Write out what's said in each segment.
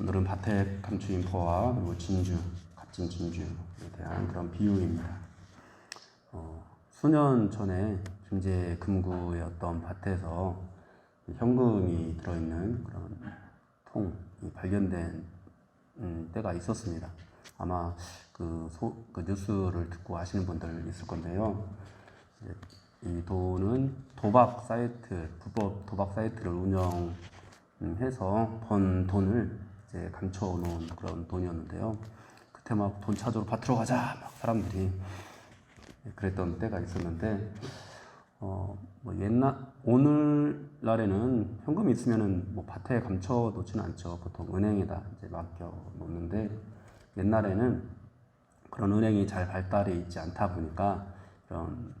오늘은 밭에 감추인 보화 그리고 진주, 값진 진주에 대한 그런 비유입니다. 수년 전에 김제 금구의 어떤 밭에서 현금이 들어있는 그런 통이 발견된 때가 있었습니다. 아마 그 뉴스를 듣고 아시는 분들 있을 건데요. 이 돈은 도박 사이트, 불법 도박 사이트를 운영해서 번 돈을 이제 감춰 놓은 그런 돈이었는데요. 그때 막 돈 찾으러 밭으로 가자 막 사람들이 그랬던 때가 있었는데, 오늘날에는 현금이 있으면은 뭐 밭에 감춰 놓지는 않죠. 보통 은행에다 이제 맡겨 놓는데, 옛날에는 그런 은행이 잘 발달해 있지 않다 보니까 이런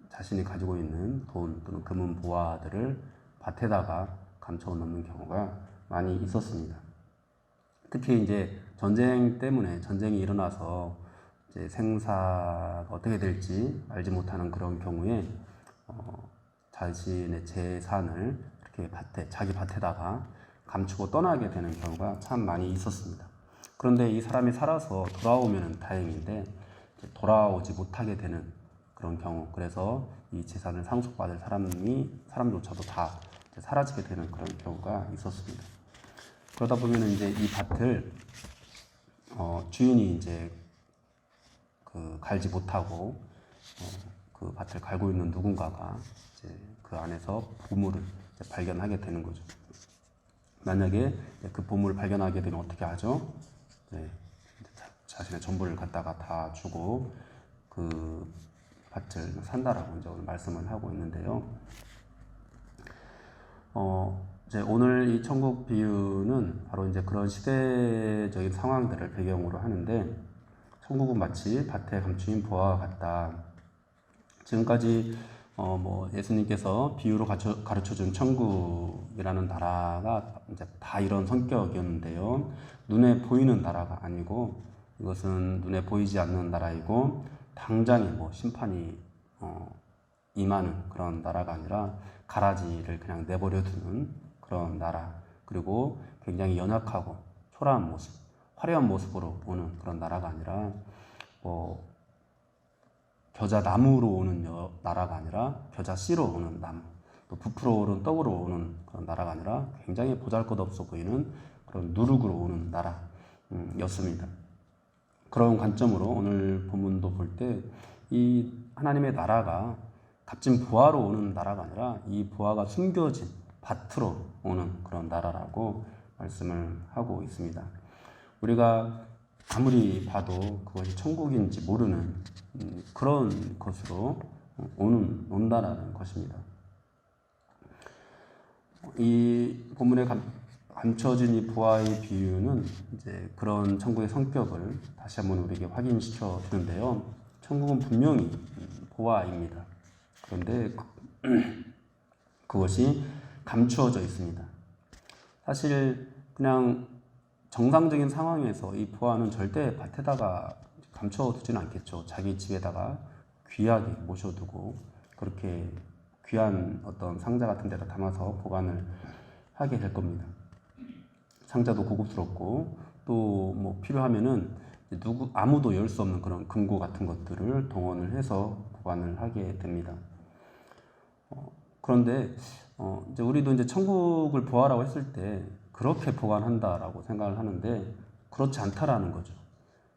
자신이 가지고 있는 돈 또는 금은 보화들을 밭에다가 감춰 놓는 경우가 많이 있었습니다. 특히 이제 전쟁 때문에 전쟁이 일어나서 이제 생사가 어떻게 될지 알지 못하는 그런 경우에 자신의 재산을 이렇게 자기 밭에다가 감추고 떠나게 되는 경우가 참 많이 있었습니다. 그런데 이 사람이 살아서 돌아오면 다행인데 돌아오지 못하게 되는 그런 경우, 그래서 이 재산을 상속받을 사람조차도 다 사라지게 되는 그런 경우가 있었습니다. 그러다 보면 이제 이 밭을 주인이 이제 갈지 못하고 그 밭을 갈고 있는 누군가가 이제 그 안에서 보물을 발견하게 되는 거죠. 만약에 그 보물을 발견하게 되면 어떻게 하죠? 자신의 전부를 갖다가 다 주고 그 밭을 산다라고 이제 오늘 말씀을 하고 있는데요. 이제 오늘 이 천국 비유는 바로 이제 그런 시대적인 상황들을 배경으로 하는데, 천국은 마치 밭에 감추인 보화와 같다. 지금까지 예수님께서 비유로 가르쳐준 천국이라는 나라가 이제 다 이런 성격이었는데요. 눈에 보이는 나라가 아니고, 이것은 눈에 보이지 않는 나라이고, 당장에 심판이 임하는 그런 나라가 아니라 가라지를 그냥 내버려 두는 그런 나라, 그리고 굉장히 연약하고 초라한 모습, 화려한 모습으로 오는 그런 나라가 아니라 겨자 나무로 오는 나라가 아니라 겨자 씨로 오는 나무, 또 부풀어 오른 떡으로 오는 그런 나라가 아니라 굉장히 보잘것없어 보이는 그런 누룩으로 오는 나라였습니다. 그런 관점으로 오늘 본문도 볼 때 이 하나님의 나라가 값진 보화로 오는 나라가 아니라 이 보화가 숨겨진 밭으로 오는 그런 나라라고 말씀을 하고 있습니다. 우리가 아무리 봐도 그것이 천국인지 모르는 그런 것으로 온다라는 것입니다. 이 본문에 감춰진 이 보화의 비유는 이제 그런 천국의 성격을 다시 한번 우리에게 확인시켜 주는데요. 천국은 분명히 보화입니다. 그런데 그것이 감추어져 있습니다. 사실 그냥 정상적인 상황에서 이 보화는 절대 밭에다가 감춰두지는 않겠죠. 자기 집에다가 귀하게 모셔두고 그렇게 귀한 어떤 상자 같은 데다 담아서 보관을 하게 될 겁니다. 상자도 고급스럽고 또 필요하면은 아무도 열 수 없는 그런 금고 같은 것들을 동원을 해서 보관을 하게 됩니다. 그런데 이제 우리도 이제 천국을 보아라고 했을 때 그렇게 보관한다라고 생각을 하는데 그렇지 않다라는 거죠.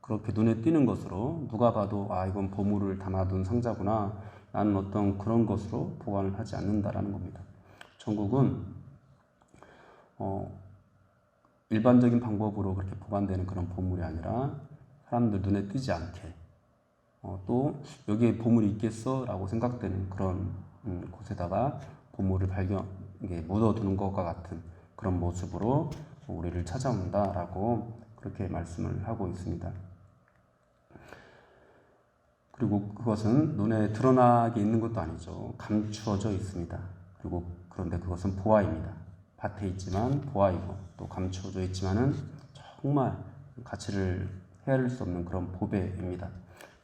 그렇게 눈에 띄는 것으로 누가 봐도 이건 보물을 담아둔 상자구나, 나는 어떤 그런 것으로 보관을 하지 않는다라는 겁니다. 천국은 일반적인 방법으로 그렇게 보관되는 그런 보물이 아니라 사람들 눈에 띄지 않게 또 여기에 보물이 있겠어? 라고 생각되는 그런 곳에다가 보물을 묻어두는 것과 같은 그런 모습으로 우리를 찾아온다라고 그렇게 말씀을 하고 있습니다. 그리고 그것은 눈에 드러나게 있는 것도 아니죠. 감추어져 있습니다. 그런데 그것은 보화입니다. 밭에 있지만 보화이고 또 감추어져 있지만은 정말 가치를 헤아릴 수 없는 그런 보배입니다.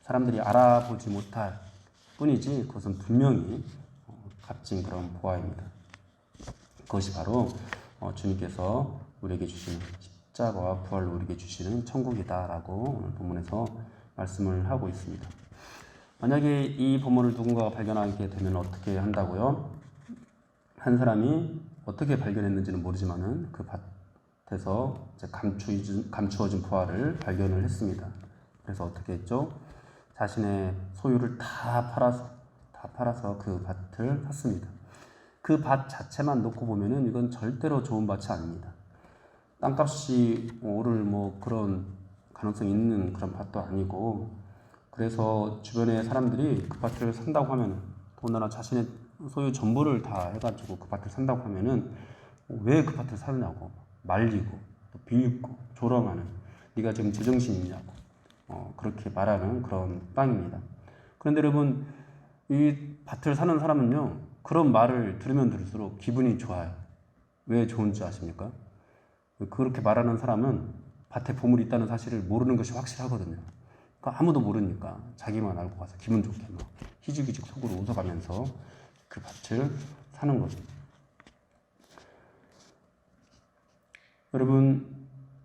사람들이 알아보지 못할 뿐이지 그것은 분명히 값진 그런 보화입니다. 그것이 바로 주님께서 우리에게 주신 십자가와 부활로 우리에게 주시는 천국이다라고 오늘 본문에서 말씀을 하고 있습니다. 만약에 이 본문을 누군가가 발견하게 되면 어떻게 한다고요? 한 사람이 어떻게 발견했는지는 모르지만은 그 밭에서 이제 감추어진 부활을 발견을 했습니다. 그래서 어떻게 했죠? 자신의 소유를 다 팔아서 그 밭을 샀습니다. 그 밭 자체만 놓고 보면은 이건 절대로 좋은 밭이 아닙니다. 땅값이 오를 그런 가능성이 있는 그런 밭도 아니고, 그래서 주변의 사람들이 그 밭을 산다고 하면, 더군다나 자신의 소유 전부를 다 해가지고 그 밭을 산다고 하면은 왜 그 밭을 사느냐고 말리고 또 비웃고 조롱하는, 네가 지금 제정신이 있냐고 그렇게 말하는 그런 땅입니다. 그런데 여러분, 이 밭을 사는 사람은요, 그런 말을 들으면 들을수록 기분이 좋아요. 왜 좋은지 아십니까? 그렇게 말하는 사람은 밭에 보물이 있다는 사실을 모르는 것이 확실하거든요. 그러니까 아무도 모르니까 자기만 알고 가서 기분 좋게 막 희죽희죽 속으로 웃어가면서 그 밭을 사는 거죠. 여러분,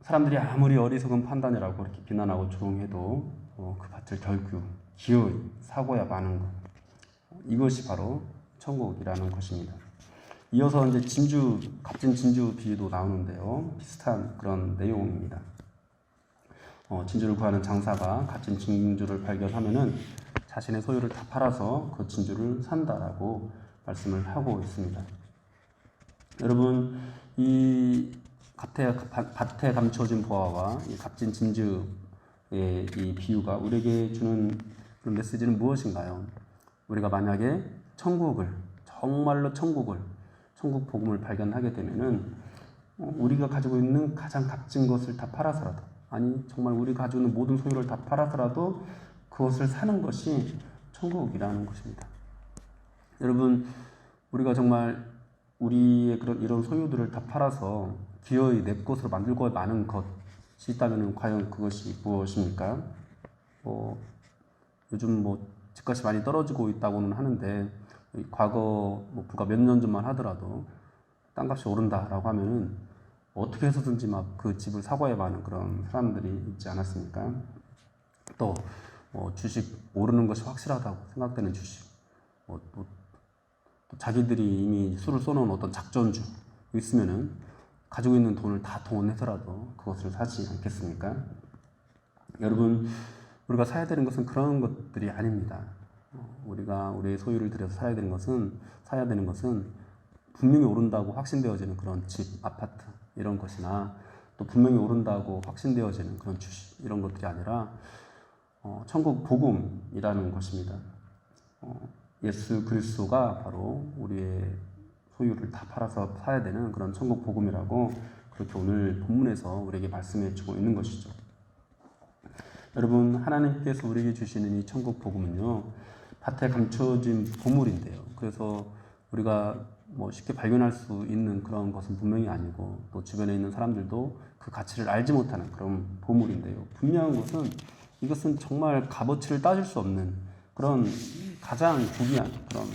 사람들이 아무리 어리석은 판단이라고 이렇게 비난하고 조롱해도 그 밭을 결국 기어이 사고야 마는 것, 이것이 바로 천국이라는 것입니다. 이어서 이제 값진 진주 비유도 나오는데요. 비슷한 그런 내용입니다. 진주를 구하는 장사가 값진 진주를 발견하면은 자신의 소유를 다 팔아서 그 진주를 산다라고 말씀을 하고 있습니다. 여러분, 이 밭에 감춰진 보화와 이 값진 진주의 이 비유가 우리에게 주는 그런 메시지는 무엇인가요? 우리가 만약에 정말로 천국 복음을 발견하게 되면은 우리가 가지고 있는 가장 값진 것을 다 팔아서라도, 아니 정말 우리가 가지고 있는 모든 소유를 다 팔아서라도 그것을 사는 것이 천국이라는 것입니다. 여러분, 우리가 정말 우리의 이런 소유들을 다 팔아서 기어이 내 것으로 만들고 마는 것이 있다면 과연 그것이 무엇입니까? 요즘 집값이 많이 떨어지고 있다고는 하는데, 과거 불과 몇 년 전만 하더라도 땅값이 오른다라고 하면은 어떻게 해서든지 막 그 집을 사고해 마는 그런 사람들이 있지 않았습니까? 또 주식 오르는 것이 확실하다고 생각되는 주식, 또 자기들이 이미 수를 쏘는 어떤 작전주 있으면은 가지고 있는 돈을 다 동원해서라도 그것을 사지 않겠습니까? 여러분, 우리가 사야 되는 것은 그런 것들이 아닙니다. 우리가 우리의 소유를 들여서 사야 되는 것은 분명히 오른다고 확신되어지는 그런 집, 아파트 이런 것이나, 또 분명히 오른다고 확신되어지는 그런 주식 이런 것들이 아니라 천국 복음이라는 것입니다. 예수 그리스도가 바로 우리의 소유를 다 팔아서 사야 되는 그런 천국 복음이라고 그렇게 오늘 본문에서 우리에게 말씀해 주고 있는 것이죠. 여러분, 하나님께서 우리에게 주시는 이 천국 복음은요, 밭에 감춰진 보물인데요. 그래서 우리가 쉽게 발견할 수 있는 그런 것은 분명히 아니고, 또 주변에 있는 사람들도 그 가치를 알지 못하는 그런 보물인데요. 분명한 것은 이것은 정말 값어치를 따질 수 없는 그런 가장 고귀한 그런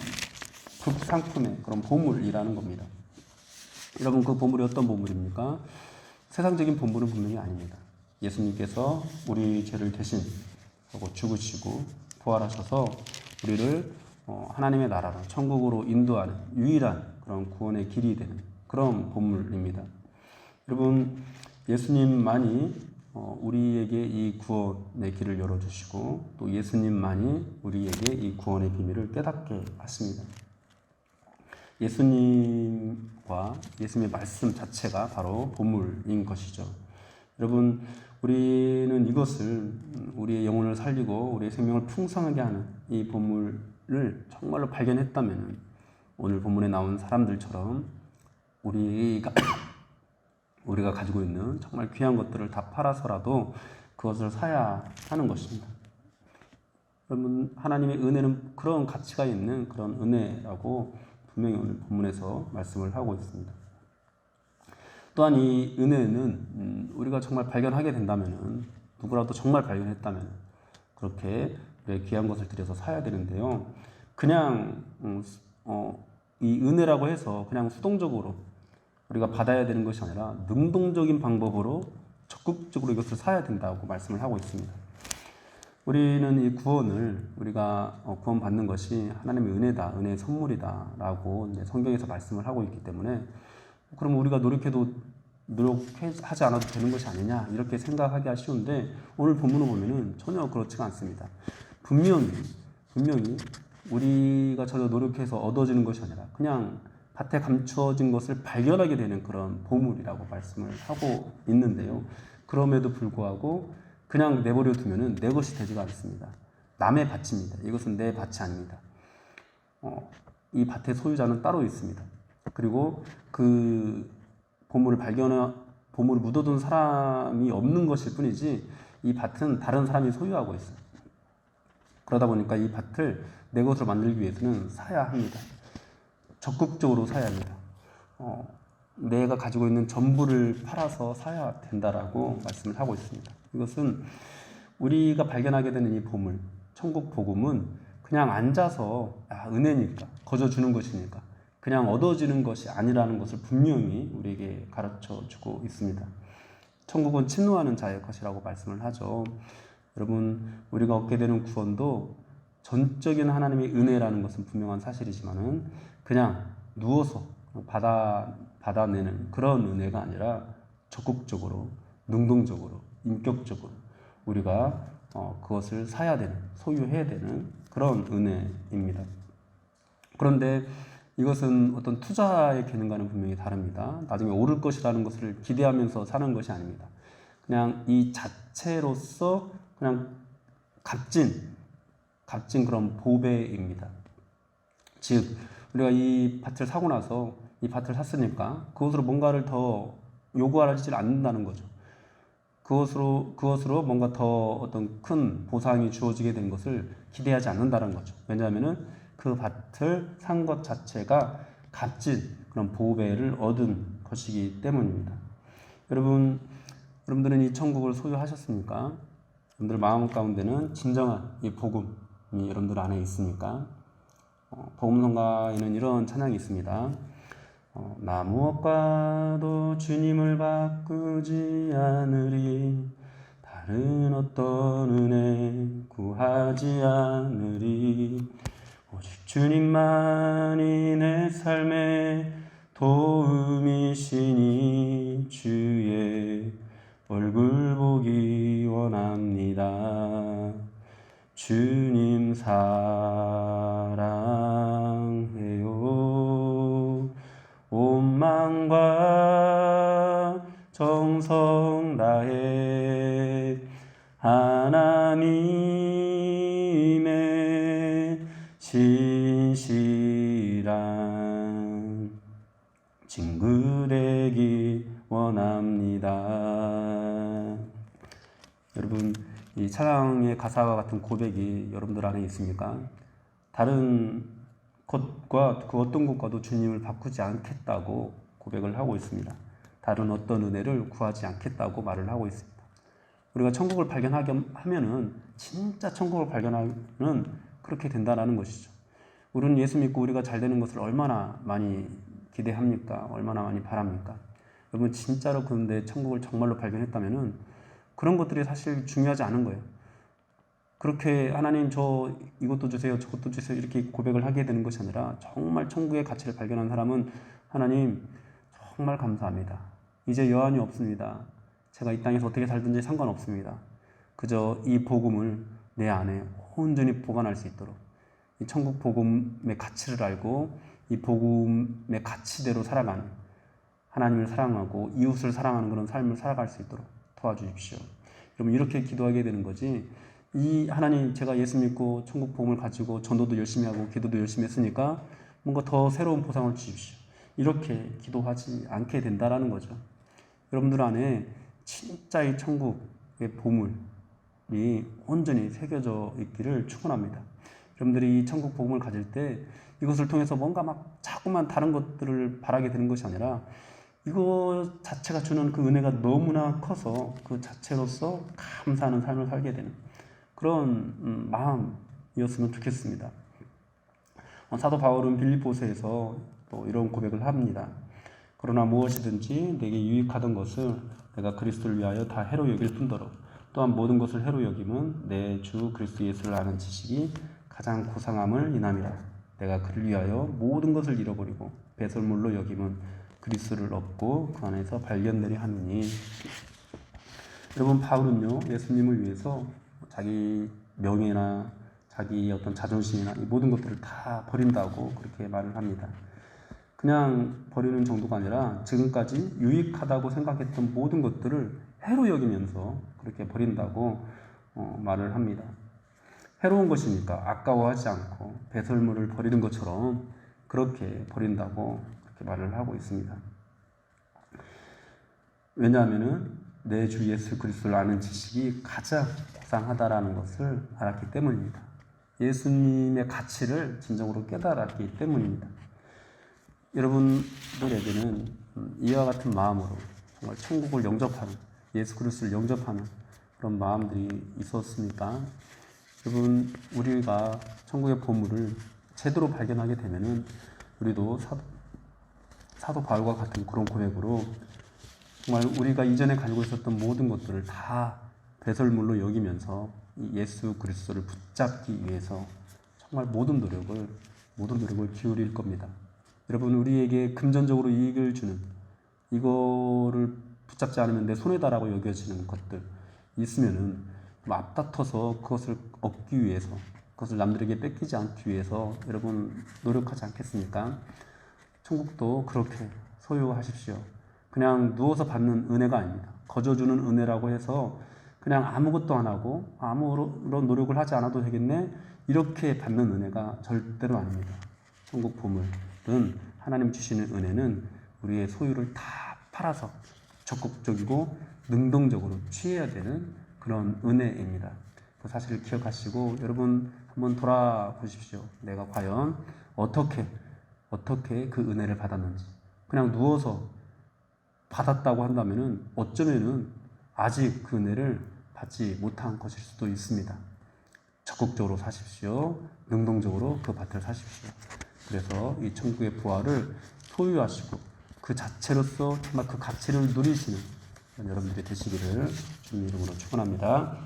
극상품의 그런 보물이라는 겁니다. 여러분, 그 보물이 어떤 보물입니까? 세상적인 보물은 분명히 아닙니다. 예수님께서 우리 죄를 대신 죽으시고 부활하셔서 우리를 하나님의 나라로, 천국으로 인도하는 유일한 그런 구원의 길이 되는 그런 보물입니다. 여러분, 예수님만이 우리에게 이 구원의 길을 열어주시고, 또 예수님만이 우리에게 이 구원의 비밀을 깨닫게 하십니다. 예수님과 예수님의 말씀 자체가 바로 보물인 것이죠. 여러분, 우리는 이것을, 우리의 영혼을 살리고 우리의 생명을 풍성하게 하는 이 보물을 정말로 발견했다면, 오늘 본문에 나온 사람들처럼 우리가 가지고 있는 정말 귀한 것들을 다 팔아서라도 그것을 사야 하는 것입니다. 여러분, 하나님의 은혜는 그런 가치가 있는 그런 은혜라고 분명히 오늘 본문에서 말씀을 하고 있습니다. 또한 이 은혜는 우리가 정말 발견하게 된다면, 누구라도 정말 발견했다면 그렇게 귀한 것을 들여서 사야 되는데요. 그냥 이 은혜라고 해서 그냥 수동적으로 우리가 받아야 되는 것이 아니라 능동적인 방법으로 적극적으로 이것을 사야 된다고 말씀을 하고 있습니다. 우리는 이 구원을 우리가 구원받는 것이 하나님의 은혜다, 은혜의 선물이다라고 이제 성경에서 말씀을 하고 있기 때문에 그럼 우리가 노력하지 않아도 되는 것이 아니냐 이렇게 생각하기 쉬운데 오늘 본문을 보면은 전혀 그렇지가 않습니다. 분명히 우리가 전혀 노력해서 얻어지는 것이 아니라 그냥 밭에 감추어진 것을 발견하게 되는 그런 보물이라고 말씀을 하고 있는데요. 그럼에도 불구하고 그냥 내버려 두면은 내 것이 되지가 않습니다. 남의 밭입니다. 이것은 내 밭이 아닙니다. 이 밭의 소유자는 따로 있습니다. 그리고 그 보물을 묻어둔 사람이 없는 것일 뿐이지 이 밭은 다른 사람이 소유하고 있어요. 그러다 보니까 이 밭을 내 것으로 만들기 위해서는 사야 합니다. 적극적으로 사야 합니다. 내가 가지고 있는 전부를 팔아서 사야 된다라고 말씀을 하고 있습니다. 이것은 우리가 발견하게 되는 이 보물, 천국 복음은 그냥 앉아서 은혜니까, 거저 주는 것이니까 그냥 얻어지는 것이 아니라는 것을 분명히 우리에게 가르쳐 주고 있습니다. 천국은 침노하는 자의 것이라고 말씀을 하죠. 여러분, 우리가 얻게 되는 구원도 전적인 하나님의 은혜라는 것은 분명한 사실이지만은 그냥 누워서 받아내는 그런 은혜가 아니라 적극적으로, 능동적으로, 인격적으로 우리가 그것을 사야 되는, 소유해야 되는 그런 은혜입니다. 그런데 이것은 어떤 투자의 개념과는 분명히 다릅니다. 나중에 오를 것이라는 것을 기대하면서 사는 것이 아닙니다. 그냥 이 자체로서 그냥 값진 그런 보배입니다. 즉 우리가 이 밭을 사고 나서 이 밭을 샀으니까 그것으로 뭔가를 더 요구하지 않는다는 거죠. 그것으로 뭔가 더 어떤 큰 보상이 주어지게 된 것을 기대하지 않는다는 거죠. 왜냐하면은 그 밭을 산 것 자체가 값진 그런 보배를 얻은 것이기 때문입니다. 여러분들은 이 천국을 소유하셨습니까? 여러분들 마음 가운데는 진정한 이 복음이 여러분들 안에 있습니까? 복음성가에는 이런 찬양이 있습니다. 나 무엇과도 주님을 바꾸지 않으리, 다른 어떤 은혜 구하지 않으리, 오직 주님만이 내 삶의 도움이시니 주의 얼굴 보기 원합니다. 주님 사랑해요. 온 마음과 정성 다해 하나님의 신실한 친구 되기 원합니다. 여러분, 이 찬양의 가사와 같은 고백이 여러분들 안에 있습니까? 다른 것과 그 어떤 것과도 주님을 바꾸지 않겠다고 고백을 하고 있습니다. 다른 어떤 은혜를 구하지 않겠다고 말을 하고 있습니다. 우리가 천국을 발견하게 하면은 진짜 천국을 발견하는 그렇게 된다라는 것이죠. 우리는 예수 믿고 우리가 잘 되는 것을 얼마나 많이 기대합니까? 얼마나 많이 바랍니까? 여러분 진짜로 그런데 천국을 정말로 발견했다면은 그런 것들이 사실 중요하지 않은 거예요. 그렇게 하나님 저 이것도 주세요, 저것도 주세요 이렇게 고백을 하게 되는 것이 아니라 정말 천국의 가치를 발견한 사람은 하나님 정말 감사합니다. 이제 여한이 없습니다. 제가 이 땅에서 어떻게 살든지 상관없습니다. 그저 이 복음을 내 안에 온전히 보관할 수 있도록 이 천국 복음의 가치를 알고 이 복음의 가치대로 살아가는, 하나님을 사랑하고 이웃을 사랑하는 그런 삶을 살아갈 수 있도록 도와주십시오. 여러분 이렇게 기도하게 되는 거지, 이 하나님 제가 예수 믿고 천국 복음을 가지고 전도도 열심히 하고 기도도 열심히 했으니까 뭔가 더 새로운 보상을 주십시오, 이렇게 기도하지 않게 된다라는 거죠. 여러분들 안에 진짜 이 천국의 보물이 온전히 새겨져 있기를 축원합니다. 여러분들이 이 천국 복음을 가질 때 이것을 통해서 뭔가 막 자꾸만 다른 것들을 바라게 되는 것이 아니라 이거 자체가 주는 그 은혜가 너무나 커서 그 자체로서 감사하는 삶을 살게 되는 그런 마음이었으면 좋겠습니다. 사도 바울은 빌립보서에서 또 이런 고백을 합니다. 그러나 무엇이든지 내게 유익하던 것을 내가 그리스도를 위하여 다 해로 여길 뿐더러 또한 모든 것을 해로 여김은 내 주 그리스도 예수를 아는 지식이 가장 고상함을 인함이라. 내가 그를 위하여 모든 것을 잃어버리고 배설물로 여김은 그리스도를 얻고 그 안에서 발견되리 하느니. 여러분, 바울은요 예수님을 위해서 자기 명예나 자기 어떤 자존심이나 이 모든 것들을 다 버린다고 그렇게 말을 합니다. 그냥 버리는 정도가 아니라 지금까지 유익하다고 생각했던 모든 것들을 해로 여기면서 그렇게 버린다고 말을 합니다. 해로운 것이니까 아까워하지 않고 배설물을 버리는 것처럼 그렇게 버린다고 그렇게 말을 하고 있습니다. 왜냐하면은 내 주 예수 그리스도를 아는 지식이 가장 고상하다라는 것을 알았기 때문입니다. 예수님의 가치를 진정으로 깨달았기 때문입니다. 여러분들에게는 이와 같은 마음으로 정말 천국을 영접하는, 예수 그리스도를 영접하는 그런 마음들이 있었습니까? 여러분, 우리가 천국의 보물을 제대로 발견하게 되면은 우리도 사도 바울과 같은 그런 고백으로 정말 우리가 이전에 가지고 있었던 모든 것들을 다 배설물로 여기면서 이 예수 그리스도를 붙잡기 위해서 정말 모든 노력을 기울일 겁니다. 여러분, 우리에게 금전적으로 이익을 주는, 이거를 붙잡지 않으면 내 손해다라고 여겨지는 것들 있으면은 앞다퉈서 그것을 얻기 위해서, 그것을 남들에게 뺏기지 않기 위해서 여러분 노력하지 않겠습니까? 천국도 그렇게 소유하십시오. 그냥 누워서 받는 은혜가 아닙니다. 거저주는 은혜라고 해서 그냥 아무것도 안 하고 아무런 노력을 하지 않아도 되겠네, 이렇게 받는 은혜가 절대로 아닙니다. 천국 보물은, 하나님 주시는 은혜는 우리의 소유를 다 팔아서 적극적이고 능동적으로 취해야 되는 그런 은혜입니다. 그 사실을 기억하시고 여러분 한번 돌아보십시오. 내가 과연 어떻게 그 은혜를 받았는지. 그냥 누워서 받았다고 한다면은 어쩌면은 아직 그 은혜를 받지 못한 것일 수도 있습니다. 적극적으로 사십시오. 능동적으로 그 밭을 사십시오. 그래서 이 천국의 부활을 소유하시고 그 자체로서 정말 그 가치를 누리시는 여러분들이 되시기를 주님 이름으로 축원합니다.